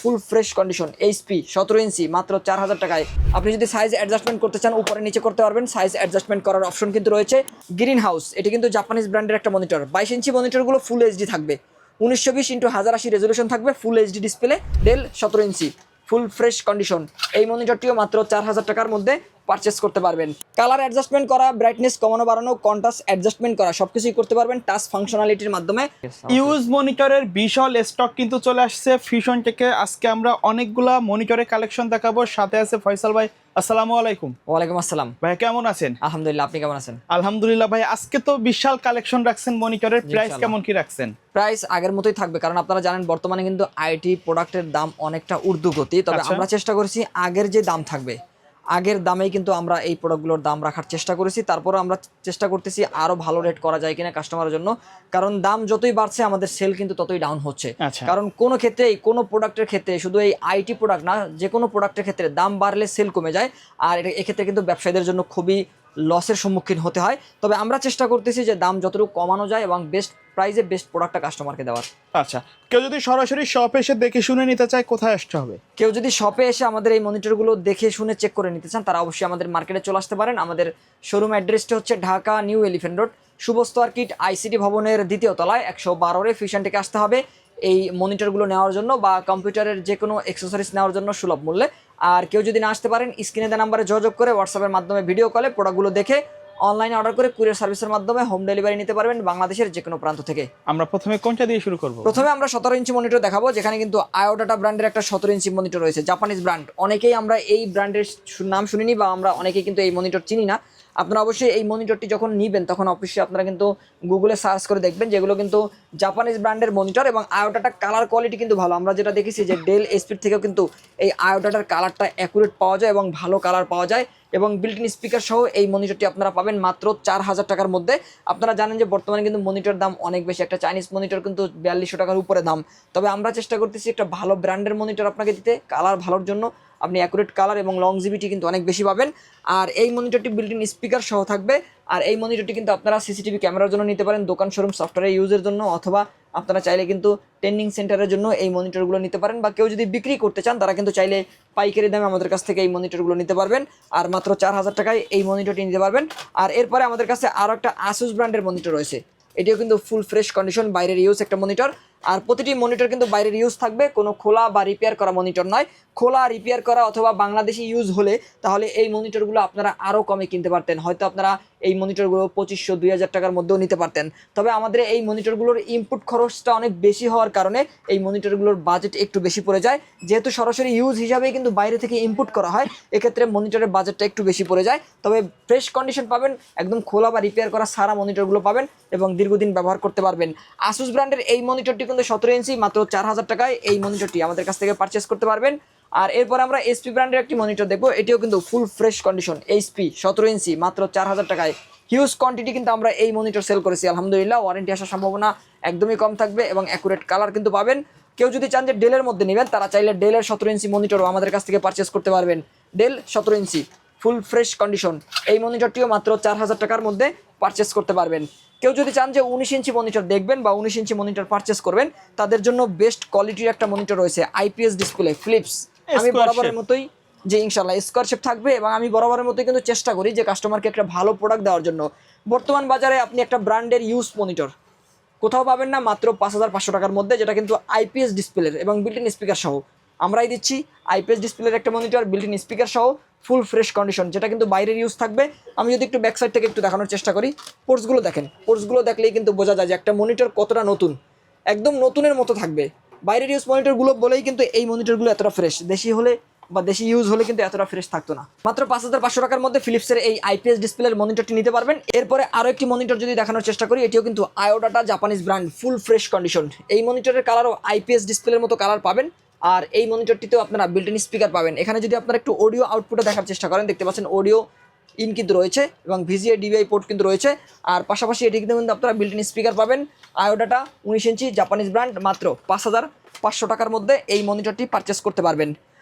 ফুল fresh condition HP 17 ইঞ্চি মাত্র 4000 টাকায়। আপনি যদি সাইজ অ্যাডজাস্টমেন্ট করতে চান উপরে নিচে করতে পারবেন, সাইজ অ্যাডজাস্টমেন্ট করার অপশন কিন্তু রয়েছে। গ্রিন হাউস এটি কিন্তু জাপানিজ ব্র্যান্ডের একটা মনিটর। 22 ইঞ্চি মনিটরগুলো ফুল এইচডি থাকবে, 1920x1080 রেজলিউশন থাকবে, ফুল এইচডি ডিসপ্লে। ডেল 17 ইঞ্চি ফুল ফ্রেশ কন্ডিশন, এই মনিটরটিও মাত্র 4000 টাকার মধ্যে পারচেস করতে পারবেন। কালার অ্যাডজাস্টমেন্ট করা, ব্রাইটনেস কমানো বাড়ানো, কন্ট্রাস্ট অ্যাডজাস্টমেন্ট করা সবকিছুই করতে পারবেন টাচ ফাংশনালিটির মাধ্যমে। ইউজ মনিটরের বিশাল স্টক কিন্তু চলে আসছে ফিউশন থেকে। আজকে আমরা অনেকগুলা মনিটরের কালেকশন দেখাবো। সাথে আছে ফয়সাল ভাই, আসসালামু আলাইকুম। ওয়ালাইকুম আসসালাম ভাই কেমন আছেন? আলহামদুলিল্লাহ, আপনি কেমন আছেন? আলহামদুলিল্লাহ ভাই, আজকে তো বিশাল কালেকশন রাখছেন মনিটরের, প্রাইস কেমন কি রাখছেন? প্রাইস আগের মতোই থাকবে, কারণ আপনারা জানেন বর্তমানে কিন্তু আইটি প্রোডাক্টের দাম অনেকটা ঊর্ধ্বগতি। তবে আমরা চেষ্টা করেছি আগের যে দাম থাকবে আগের দামেই কিন্তু আমরা এই প্রোডাক্টগুলোর দাম রাখার চেষ্টা করেছি। তারপরে আমরা চেষ্টা করতেছি আরো ভালো রেট করা যায় কিনা কাস্টমারের জন্য, কারণ দাম যতই বাড়ছে আমাদের সেল কিন্তু ততই ডাউন হচ্ছে। কারণ কোনো ক্ষেত্রেই কোনো প্রোডাক্টের ক্ষেত্রে, শুধু এই আইটি প্রোডাক্ট না, যে কোনো প্রোডাক্টের ক্ষেত্রে দাম বাড়লে সেল কমে যায়, আর এক্ষেত্রে কিন্তু ব্যবসায়ীদের জন্য খুবই লসের সম্মুখীন হতে হয়। তবে আমরা চেষ্টা করতেছি যে দাম যতটুকু কমানো যায় এবং বেস্ট প্রাইসে বেস্ট প্রোডাক্টটা কাস্টমারকে দেওয়ার। আচ্ছা, কেউ যদি সরাসরি শপে এসে দেখে শুনে নিতে চায় কোথায় আসতে হবে? কেউ যদি শপে এসে আমাদের এই মনিটরগুলো দেখে শুনে চেক করে নিতে চান তারা অবশ্যই আমাদের মার্কেটে চলে আসতে পারেন। আমাদের শোরুম অ্যাড্রেসটা হচ্ছে Dhaka new elephant road, শুভস্ত আর্কিট ICT ভবনের 2য় তলায় 112 ফিউশন থেকে আসতে হবে এই মনিটরগুলো নেওয়ার জন্য বা কম্পিউটারের যে কোনো অ্যাক্সেসরিজ নেওয়ার জন্য সুলভ মূল্যে। আর কেউ যদি না আসতে পারেন স্ক্রিনে দেওয়া নাম্বারে যোগাযোগ করে হোয়াটসঅ্যাপের মাধ্যমে ভিডিও কলে প্রোডাক্টগুলো দেখে অনলাইনে অর্ডার করে কুরিয়ার সার্ভিসের মাধ্যমে হোম ডেলিভারি নিতে পারবেন বাংলাদেশের যে কোনো প্রান্ত থেকে। আমরা প্রথমে কোনটা দিয়ে শুরু করব? প্রথমে আমরা 17 ইঞ্চি মনিটর দেখাবো, যেখানে কিন্তু আয়োডাটা ব্র্যান্ডের একটা 17 ইঞ্চি মনিটর রয়েছে, জাপানিজ ব্র্যান্ড। অনেকেই আমরা এই ব্র্যান্ডের নাম শুনিনি বা আমরা অনেকেই কিন্তু এই মনিটর চিনি না। আপনারা অবশ্যই এই মনিটরটি যখন নেবেন তখন অবশ্যই আপনারা কিন্তু গুগলে সার্চ করে দেখবেন যেগুলো কিন্তু জাপানিজ ব্র্যান্ডের মনিটর, এবং আয়োডাটার কালার কোয়ালিটি কিন্তু ভালো। আমরা যেটা দেখেছি যে ডেল এসপির থেকেও কিন্তু এই আয়োডাটার কালারটা অ্যাকুরেট পাওয়া যায় এবং ভালো কালার পাওয়া যায়, এবং বিল্ট ইন স্পিকার সহ এই মনিটরটি আপনারা পাবেন মাত্র 4000 টাকার মধ্যে। আপনারা জানেন যে বর্তমানে কিন্তু মনিটর দাম অনেক বেশি, একটা চাইনিজ মনিটর কিন্তু 4200 টাকার উপরে দাম। তবে আমরা চেষ্টা করতেছি একটা ভালো ব্র্যান্ডের মনিটর আপনাকে দিতে, কালার ভালোর জন্য আপনি অ্যাকুরেট কালার এবং লংজিভিটি কিন্তু অনেক বেশি পাবেন। আর এই মনিটরটি বিল্ট ইন স্পিকার সহ থাকবে। আর এই মনিটরটি কিন্তু আপনারা সিসিটিভি ক্যামেরার জন্য নিতে পারেন, দোকান শোরুম সফটওয়্যার ইউজের জন্য, অথবা আপনারা চাইলে কিন্তু ট্রেনিং সেন্টারের জন্য এই মনিটরগুলো নিতে পারেন, বা কেউ যদি বিক্রি করতে চান তারা কিন্তু চাইলে পাইকারি দামে আমাদের কাছ থেকে এই মনিটরগুলো নিতে পারবেন। আর মাত্র 4000 টাকায় এই মনিটরটি নিতে পারবেন। আর এরপরে আমাদের কাছে আরও একটা আসুস ব্র্যান্ডের মনিটর রয়েছে, এটিও কিন্তু ফুল ফ্রেশ কন্ডিশন, বাইরের ইউজ একটা মনিটর। আর প্রতিটি মনিটর কিন্তু বাইরের ইউজ থাকবে, কোনো খোলা বা রিপেয়ার করা মনিটর নয়। খোলা, রিপেয়ার করা অথবা বাংলাদেশি ইউজ হলে তাহলে এই মনিটরগুলো আপনারা আরও কমে কিনতে পারতেন, হয়তো আপনারা এই মনিটরগুলো 2500-2000 টাকার মধ্যেও নিতে পারতেন। তবে আমাদের এই মনিটরগুলোর ইনপুট খরচটা অনেক বেশি হওয়ার কারণে এই মনিটরগুলোর বাজেট একটু বেশি পড়ে যায়, যেহেতু সরাসরি ইউজ হিসাবেই কিন্তু বাইরে থেকে ইনপুট করা হয়, এক্ষেত্রে মনিটরের বাজেটটা একটু বেশি পড়ে যায়। তবে ফ্রেশ কন্ডিশন পাবেন, একদম খোলা বা রিপেয়ার করা সারা মনিটরগুলো পাবেন এবং দীর্ঘদিন ব্যবহার করতে পারবেন। আসুস ব্র্যান্ডের এই মনিটরটি কিন্তু 17 ইঞ্চি মাত্র 4000 টাকায় এই মনিটরটি আমাদের কাছ থেকে পারচেস করতে পারবেন। আর এরপর আমরা এইচপি ব্র্যান্ডের একটি মনিটর দেখবো, এটিও কিন্তু ফুল ফ্রেশ কন্ডিশন, এইচপি 17 ইঞ্চি মাত্র 4000 টাকায়। হিউজ কোয়ান্টিটি কিন্তু আমরা এই মনিটর সেল করেছি আলহামদুলিল্লাহ। ওয়ারেন্টি আসার সম্ভাবনা একদমই কম থাকবে এবং অ্যাকুরেট কালার কিন্তু পাবেন। কেউ যদি চান যে ডেলের মধ্যে নেবেন তারা চাইলে ডেলের 17 ইঞ্চি মনিটরও আমাদের কাছ থেকে পারচেস করতে পারবেন। ডেল 17 ইঞ্চি ফুল ফ্রেশ কন্ডিশন, এই মনিটরটিও মাত্র 4000 টাকার মধ্যে পারচেস করতে পারবেন। কেউ যদি চান যে 19 ইঞ্চি মনিটর দেখবেন বা 19 ইঞ্চি মনিটর পারচেস করবেন, তাদের জন্য বেস্ট কোয়ালিটির একটা মনিটর রয়েছে, আইপিএস ডিসপ্লে ফিলিপস। আমি বরাবরের মতোই যে ইনশাল্লাহ স্কোয়ারশেপ থাকবে, এবং আমি বরাবরের মতোই কিন্তু চেষ্টা করি যে কাস্টমারকে একটা ভালো প্রোডাক্ট দেওয়ার জন্য। বর্তমান বাজারে আপনি একটা ব্র্যান্ডের ইউজ মনিটর কোথাও পাবেন না মাত্র 5500 টাকার মধ্যে, যেটা কিন্তু আইপিএস ডিসপ্লের এবং বিল্ট ইন স্পিকার সহ। আমরাই দিচ্ছি আইপিএস ডিসপ্লের একটা মনিটর, বিল্ট ইন স্পিকার সহ, ফুল ফ্রেশ কন্ডিশন, যেটা কিন্তু বাইরের ইউজ থাকবে। আমি যদি একটু ব্যাক সাইড থেকে একটু দেখানোর চেষ্টা করি, পোর্টসগুলো দেখেন, পোর্টসগুলো দেখলেই কিন্তু বোঝা যায় যে একটা মনিটর কতটা নতুন, একদম নতুনের মতো থাকবে। বাইরের ইউজ মনিটরগুলো বলেই কিন্তু এই মনিটরগুলো এতটা ফ্রেশ, দেশি হলে বা দেশি ইউজ হলে কিন্তু এতটা ফ্রেশ থাকতো না। মাত্র 5500 টাকার মধ্যে ফিলিপসের এই আইপিএস ডিসপ্লের মনিটরটি নিতে পারবেন। এরপরে আরও একটি মনিটর যদি দেখানোর চেষ্টা করি, এটিও কিন্তু Iodata Japanese brand, full fresh condition. এই মনিটরের কালারও আইপিএস ডিসপ্লের মতো কালার পাবেন। আর এই মনিটরটিতেও আপনারা বিল্ট ইন স্পিকার পাবেন। এখানে যদি আপনারা একটু অডিও আউটপুটে দেখার চেষ্টা করেন, দেখতে পাচ্ছেন অডিও ইন কিন্তু রয়েছে এবং ভিজিএ ডিভিআই পোর্ট কিন্তু রয়েছে। আর পাশাপাশি এটি কিন্তু আপনারা বিল্ট ইন স্পিকার পাবেন। আয়োডাটা 19 ইঞ্চি জাপানিজ ব্র্যান্ড, মাত্র 5500 টাকার মধ্যে এই মনিটরটি পারচেস করতে পারবেন।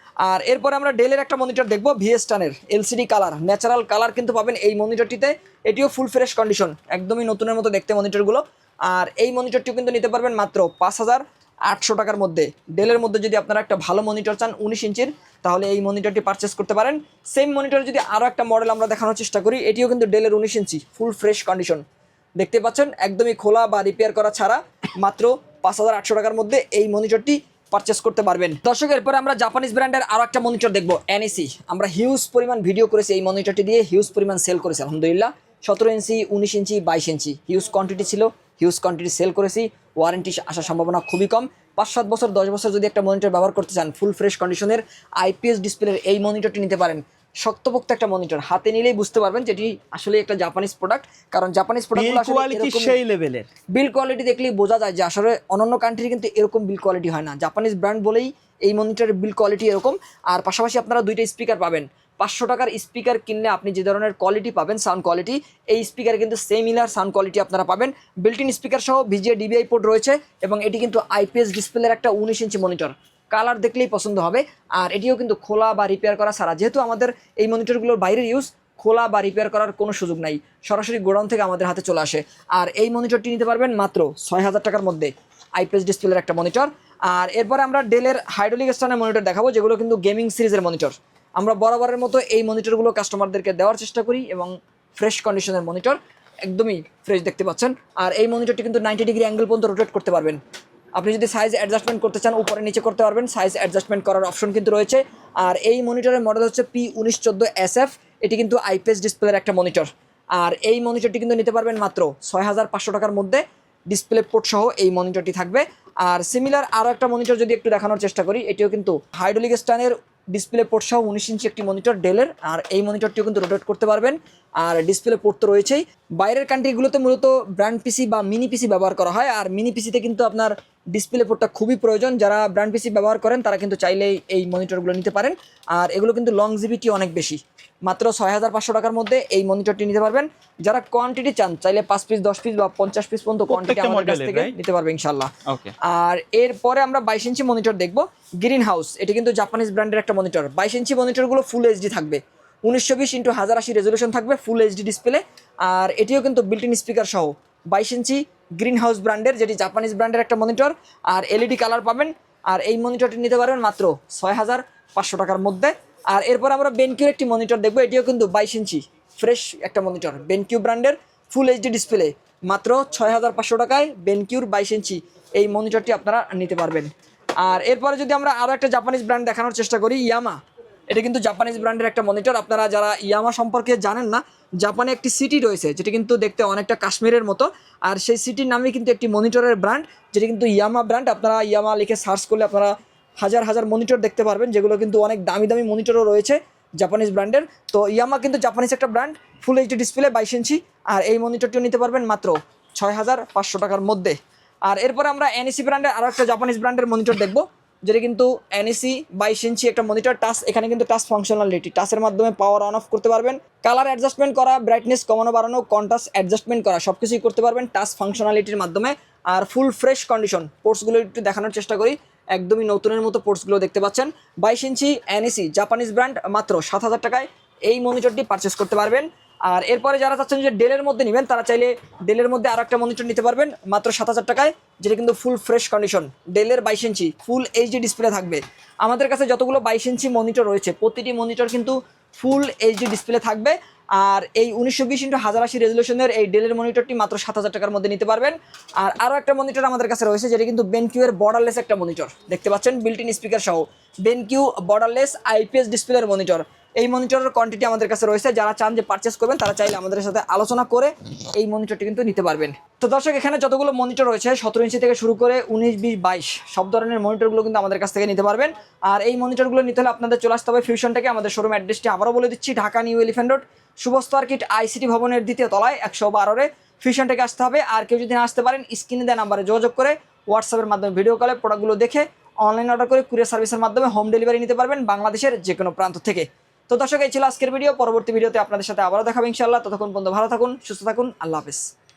আর এরপরে আমরা ডেলের একটা মনিটর দেখবো, ভিএসটানের এলসিডি কালার, ন্যাচারাল কালার কিন্তু পাবেন এই মনিটরটিতে। এটিও ফুল ফ্রেশ কন্ডিশন, একদমই নতুনের মতো দেখতে মনিটরগুলো। আর এই মনিটরটিও কিন্তু নিতে পারবেন মাত্র 800 টাকার মধ্যে ডেলের মধ্যে যদি আপনারা একটা ভালো মনিটর চান 19 ইঞ্চির, তাহলে এই মনিটরটি পারচেস করতে পারেন। সেম মনিটর যদি আরও একটা মডেল আমরা দেখানোর চেষ্টা করি, এটিও কিন্তু ডেলের 19 ইঞ্চি ফুল ফ্রেশ কন্ডিশন, দেখতে পাচ্ছেন একদমই খোলা বা রিপেয়ার করা ছাড়া মাত্র 5800 টাকার মধ্যে এই মনিটরটি পারচেস করতে পারবেন। দর্শক, এরপরে আমরা জাপানিজ ব্র্যান্ডের আরও একটা মনিটর দেখবো, NEC। আমরা হিউজ পরিমাণ ভিডিও করেছি এই মনিটরটি দিয়ে, হিউজ পরিমাণ সেল করেছি আলহামদুলিল্লাহ। 17 ইঞ্চি, 19 ইঞ্চি, 22 ইঞ্চি হিউজ কোয়ান্টিটি ছিল, হিউজ কোয়ান্টিটি সেল করেছি। ওয়ারেন্টি আসার সম্ভাবনা খুবই কম। 5-7 বছর 10 বছর যদি একটা মনিটর ব্যবহার করতে চান, ফুল ফ্রেশ কন্ডিশনের IPS ডিসপ্লের এই মনিটরটি নিতে পারেন। শক্তপোক্ত একটা মনিটর, হাতে নিলেই বুঝতে পারবেন যেটি আসলে একটা জাপানিজ প্রোডাক্ট, কারণ জাপানিজ প্রোডাক্টগুলো আসলে সেই লেভেলের বিল কোয়ালিটি দেখলেই বোঝা যায় যে আসলে অন্যান্য কান্ট্রি কিন্তু এরকম বিল কোয়ালিটি হয় না। জাপানিজ ব্র্যান্ড বলেই এই মনিটরের বিল কোয়ালিটি এরকম। আর পাশাপাশি আপনারা 2টা স্পিকার পাবেন। 500 টাকার স্পিকার কিনলে আপনি যে ধরনের কোয়ালিটি পাবেন, সাউন্ড কোয়ালিটি, এই স্পিকারে কিন্তু সিমিলার সাউন্ড কোয়ালিটি আপনারা পাবেন। বিল্ট ইন স্পিকার সহ VGA DVI পোর্ট রয়েছে এবং এটি কিন্তু IPS ডিসপ্লের একটা 19 ইঞ্চি মনিটর। কালার দেখলেই পছন্দ হবে। আর এটিও কিন্তু খোলা বা রিপেয়ার করা ছাড়া, যেহেতু আমাদের এই মনিটরগুলোর বাইরের ইউজ, খোলা বা রিপেয়ার করার কোনো সুযোগ নাই, সরাসরি গোডাউন থেকে আমাদের হাতে চলে আসে। আর এই মনিটরটি নিতে পারবেন মাত্র 6000 টাকার মধ্যে, IPS ডিসপ্লের একটা মনিটর। আর এরপরে আমরা ডেলের হাইড্রোলিক স্ট্যান্ডের মনিটর দেখাবো, যেগুলো কিন্তু গেমিং সিরিজের মনিটর। আমরা বরাবরের মতো এই মনিটরগুলো কাস্টমারদেরকে দেওয়ার চেষ্টা করি এবং ফ্রেশ কন্ডিশনের মনিটর, একদমই ফ্রেশ দেখতে পাচ্ছেন। আর এই মনিটরটি কিন্তু 90 ডিগ্রি অ্যাঙ্গেল পর্যন্ত রোটেট করতে পারবেন। আপনি যদি সাইজ অ্যাডজাস্টমেন্ট করতে চান, উপরে নিচে করতে পারবেন, সাইজ অ্যাডজাস্টমেন্ট করার অপশন কিন্তু রয়েছে। আর এই মনিটরের মডেল হচ্ছে P1914SF। এটি কিন্তু IPS ডিসপ্লের একটা মনিটর। আর এই মনিটরটি কিন্তু নিতে পারবেন মাত্র 6500 টাকার মধ্যে, ডিসপ্লে পোর্ট সহ এই মনিটরটি থাকবে। আর সিমিলার আরও একটা মনিটর যদি একটু দেখানোর চেষ্টা করি, এটিও কিন্তু হাইড্রোলিক স্ট্যান্ডের ডিসপ্লে পোর্ট সহ 19 ইঞ্চি একটি মনিটর ডেলের। আর এই মনিটরটিও কিন্তু রোটেট করতে পারবেন। আর ডিসপ্লে পোর্ট তো রয়েছেই। বাইরের কান্ট্রিগুলোতে মূলত ব্র্যান্ড পিসি বা মিনি পিসি ব্যবহার করা হয়, আর মিনি পিসিতে কিন্তু আপনার ডিসপ্লে পোর্টটা খুবই প্রয়োজন। যারা ব্র্যান্ড পিসি ব্যবহার করেন তারা কিন্তু চাইলেই এই মনিটরগুলো নিতে পারেন। আর এগুলো কিন্তু লংজিভিটি অনেক বেশি। মাত্র 6500 টাকার মধ্যে এই মনিটরটি নিতে পারবেন। যারা কোয়ান্টিটি চান, চাইলে 5 পিস, 10 পিস বা 50 পিস পর্যন্ত কোয়ান্টিটি আমাদের কাছ থেকে নিতে পারবে ইনশাল্লাহ। আর এরপরে আমরা 22 ইঞ্চি মনিটর দেখবো, গ্রিন হাউস। এটি কিন্তু জাপানিজ ব্র্যান্ডের একটা মনিটর। 22 ইঞ্চি মনিটরগুলো ফুল এইচডি থাকবে, 1920x1080 রেজলিউশন থাকবে, ফুল এইচডি ডিসপ্লে। আর এটিও কিন্তু বিল্ট ইন স্পিকার সহ 22 ইঞ্চি গ্রিন হাউস ব্র্যান্ডের, যেটি জাপানিজ ব্র্যান্ডের একটা মনিটর। আর LED কালার পাবেন। আর এই মনিটরটি নিতে পারবেন মাত্র 6500 টাকার মধ্যে। আর এরপর আমরা বেনকিউর একটি মনিটর দেখবো, এটিও কিন্তু 22 ইঞ্চি ফ্রেশ একটা মনিটর, বেনকিউ ব্র্যান্ডের ফুল এইচডি ডিসপ্লে। মাত্র 6500 টাকায় বেনকিউর 22 ইঞ্চি এই মনিটরটি আপনারা নিতে পারবেন। আর এরপরে যদি আমরা আরও একটা জাপানিজ ব্র্যান্ড দেখানোর চেষ্টা করি, ইয়ামা। এটা কিন্তু জাপানিজ ব্র্যান্ডের একটা মনিটর। আপনারা যারা ইয়ামা সম্পর্কে জানেন না, জাপানে একটি সিটি রয়েছে যেটি কিন্তু দেখতে অনেকটা কাশ্মীরের মতো। আর সেই সিটির নামে কিন্তু একটি মনিটরের ব্র্যান্ড, যেটি কিন্তু ইয়ামা ব্র্যান্ড। আপনারা ইয়ামা লিখে সার্চ করলে আপনারা হাজার হাজার মনিটর দেখতে পারবেন, যেগুলো কিন্তু অনেক দামি দামি মনিটরও রয়েছে জাপানিজ ব্র্যান্ডের। তো ইয়ামা কিন্তু জাপানিজ একটা ব্র্যান্ড, ফুল এইচডি ডিসপ্লে, 22 ইঞ্চি। আর এই মনিটরটিও নিতে পারবেন মাত্র 6500 টাকার মধ্যে। আর এরপরে আমরা NEC ব্র্যান্ডের আরও একটা জাপানিজ ব্র্যান্ডের মনিটর দেখবো, যেটা কিন্তু NEC 22 ইঞ্চি একটা মনিটর। টাচ, এখানে কিন্তু টাচ ফাংশনালিটি, টাচের মাধ্যমে পাওয়ার অন অফ করতে পারবেন, কালার অ্যাডজাস্টমেন্ট করা, ব্রাইটনেস কমানো বাড়ানো, কন্ট্রাস্ট অ্যাডজাস্টমেন্ট করা, সব কিছুই করতে পারবেন টাচ ফাংশনালিটির মাধ্যমে। আর ফুল ফ্রেশ কন্ডিশন। পোর্টসগুলো একটু দেখানোর চেষ্টা করি, একদমই নতুনের মতো পোর্টসগুলো দেখতে পাচ্ছেন। 22 ইঞ্চি NEC জাপানিজ ব্র্যান্ড, মাত্র 7000 টাকায় এই মনিটরটি পারচেস করতে পারবেন। আর এরপরে যারা চাচ্ছেন যে ডেলের মধ্যে নেবেন, তারা চাইলে ডেলের মধ্যে আরও একটা মনিটর নিতে পারবেন মাত্র 7000 টাকায়, যেটা কিন্তু ফুল ফ্রেশ কন্ডিশন, ডেলের 22 ইঞ্চি ফুল এইচডি ডিসপ্লে থাকবে। আমাদের কাছে যতগুলো 22 ইঞ্চি মনিটর রয়েছে, প্রতিটি মনিটর কিন্তু ফুল এইচডি ডিসপ্লে থাকবে। আর এই 1920x1080 রেজলিউশনের এই ডেলের মনিটরটি মাত্র 7000 টাকার মধ্যে নিতে পারবেন। আর আরও একটা মনিটর আমাদের কাছে রয়েছে, যেটা কিন্তু বেনকিউ এর বর্ডারলেস একটা মনিটর, দেখতে পাচ্ছেন বিল্ট ইন স্পিকার সহ, বেনকিউ বর্ডারলেস IPS ডিসপ্লের মনিটর। এই মনিটরের কোয়ান্টিটি আমাদের কাছে রয়েছে। যারা চান যে পারচেস করবেন, তারা চাইলে আমাদের সাথে আলোচনা করে এই মনিটরটি কিন্তু নিতে পারবেন। তো দর্শক, এখানে যতগুলো মনিটর রয়েছে 17 ইঞ্চি থেকে শুরু করে 19, 20, 22 সব ধরনের মনিটরগুলো কিন্তু আমাদের কাছ থেকে নিতে পারবেন। আর এই মনিটরগুলো নিতে হলে আপনাদের চলে আসতে হবে ফিউশন থেকে। আমাদের শোরুম অ্যাড্রেসটি আবারও বলে দিচ্ছি, Dhaka new elephant road, শুভস্ত আর্কিট ICT ভবনের 2য় তলায় 112-এ ফিউশন থেকে আসতে হবে। আর কেউ যদি না আসতে পারেন, স্ক্রিনে দেওয়া নাম্বারে যোগাযোগ করে হোয়াটসঅ্যাপের মাধ্যমে ভিডিও কলে প্রোডাক্টগুলো দেখে অনলাইন অর্ডার করে কুরিয়ার সার্ভিসের মাধ্যমে হোম ডেলিভারি নিতে পারবেন বাংলাদেশের যে কোনো প্রান্ত থেকে। তো দর্শক, এই ছিল আজকের ভিডিও। পরবর্তী ভিডিওতে আপনাদের সাথে আবারও দেখাবো ইনশাআল্লাহ। ততক্ষণ পর্যন্ত ভালো থাকুন, সুস্থ থাকুন, আল্লাহ হাফেজ।